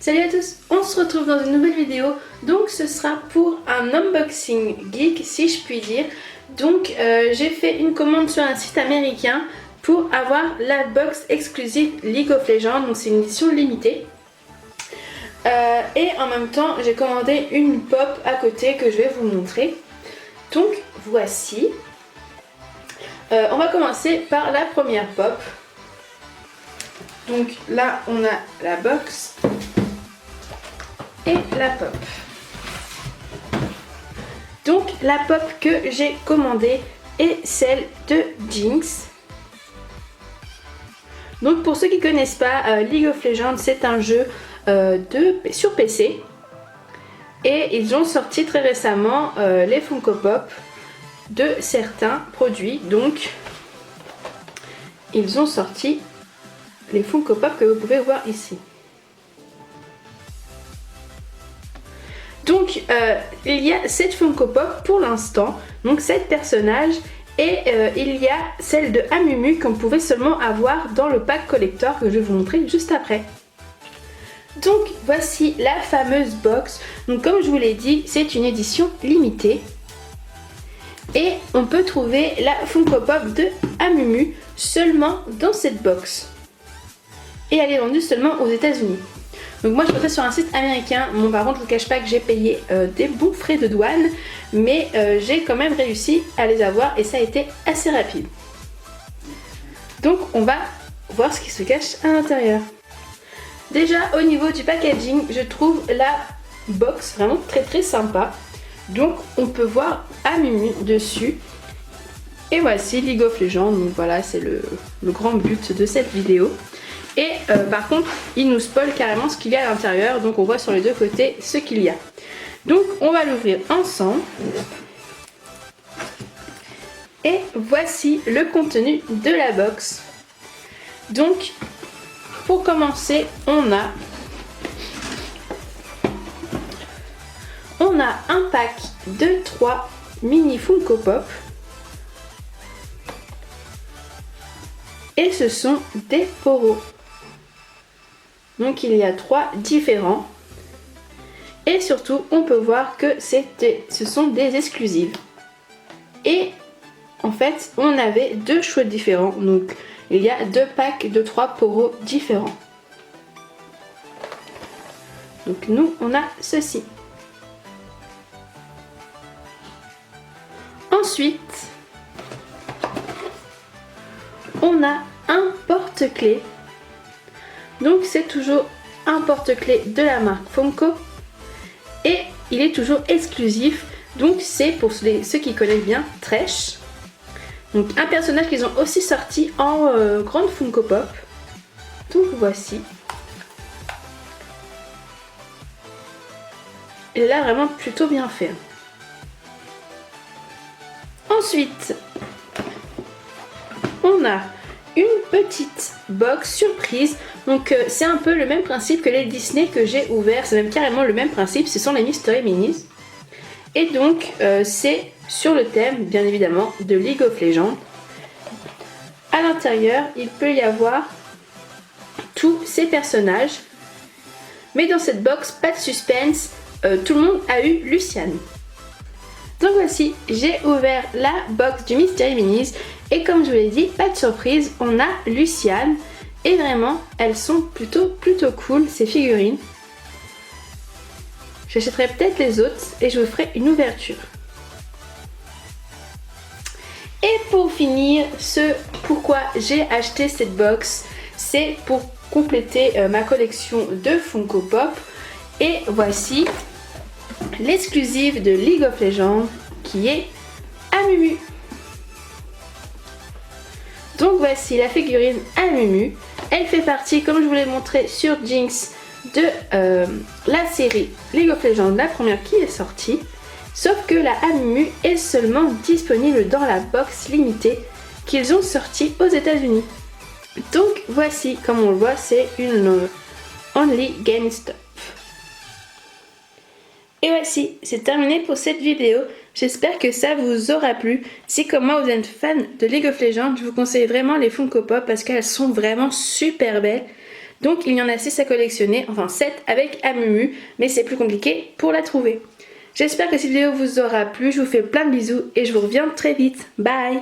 Salut à tous, on se retrouve dans une nouvelle vidéo. Donc ce sera pour un unboxing geek si je puis dire. Donc j'ai fait une commande sur un site américain pour avoir la box exclusive League of Legends. Donc c'est une édition limitée. Et en même temps j'ai commandé une pop à côté que je vais vous montrer. Donc voici. On va commencer par la première pop. Donc là on a la box et la pop. Donc la pop que j'ai commandée est celle de Jinx. Donc pour ceux qui ne connaissent pas, League of Legends c'est un jeu sur PC. Et ils ont sorti très récemment les Funko Pop de certains produits. Donc ils ont sorti les Funko Pop que vous pouvez voir ici. Donc il y a 7 Funko Pop pour l'instant, donc 7 personnages, et il y a celle de Amumu qu'on pouvait seulement avoir dans le pack collector que je vais vous montrer juste après. Donc voici la fameuse box. Donc comme je vous l'ai dit, c'est une édition limitée et on peut trouver la Funko Pop de Amumu seulement dans cette box et elle est vendue seulement aux États-Unis. Donc moi je pensais sur un site américain. Bon, par contre je vous cache pas que j'ai payé des bons frais de douane, mais j'ai quand même réussi à les avoir et ça a été assez rapide. Donc on va voir ce qui se cache à l'intérieur. Déjà au niveau du packaging, je trouve la box vraiment très sympa. Donc on peut voir Amumu dessus. Et voici League of Legends, donc voilà c'est le grand but de cette vidéo. Et par contre il nous spoil carrément ce qu'il y a à l'intérieur, donc on voit sur les deux côtés ce qu'il y a. Donc on va l'ouvrir ensemble. Et voici le contenu de la box. Donc pour commencer on a un pack de 3 mini Funko Pop. Et ce sont des poros. Donc il y a 3 différents. Et surtout on peut voir que ce sont des exclusives. Et en fait on avait 2 choix différents. Donc il y a 2 packs de 3 poros différents. Donc nous on a ceci. Ensuite on a un porte-clés. Donc c'est toujours un porte-clés de la marque Funko. Et il est toujours exclusif. Donc c'est pour ceux qui connaissent bien Thresh. Donc un personnage qu'ils ont aussi sorti en grande Funko Pop. Donc voici. Il est là vraiment plutôt bien fait. Ensuite, on a une petite box surprise. Donc c'est un peu le même principe que les Disney que j'ai ouvert. C'est même carrément le même principe. Ce sont les Mystery Minis. Et donc c'est sur le thème bien évidemment de League of Legends. À l'intérieur il peut y avoir tous ces personnages. Mais dans cette box pas de suspense. Tout le monde a eu Luciane. Donc voici, j'ai ouvert la box du Mystery Minis et comme je vous l'ai dit, pas de surprise, on a Luciane et vraiment elles sont plutôt cool ces figurines. J'achèterai peut-être les autres et je vous ferai une ouverture. Et pour finir, ce pourquoi j'ai acheté cette box, c'est pour compléter ma collection de Funko Pop. Et voici l'exclusive de League of Legends qui est Amumu. Donc voici la figurine Amumu. Elle fait partie, comme je vous l'ai montré sur Jinx, de la série League of Legends, la première qui est sortie. Sauf que la Amumu est seulement disponible dans la box limitée qu'ils ont sortie aux États-Unis. Donc voici, comme on le voit, c'est une Only GameStop. Et voici, c'est terminé pour cette vidéo. J'espère que ça vous aura plu. Si comme moi vous êtes fan de League of Legends, je vous conseille vraiment les Funko Pop parce qu'elles sont vraiment super belles. Donc il y en a 6 à collectionner, enfin 7 avec Amumu, mais c'est plus compliqué pour la trouver. J'espère que cette vidéo vous aura plu, je vous fais plein de bisous et je vous reviens très vite. Bye!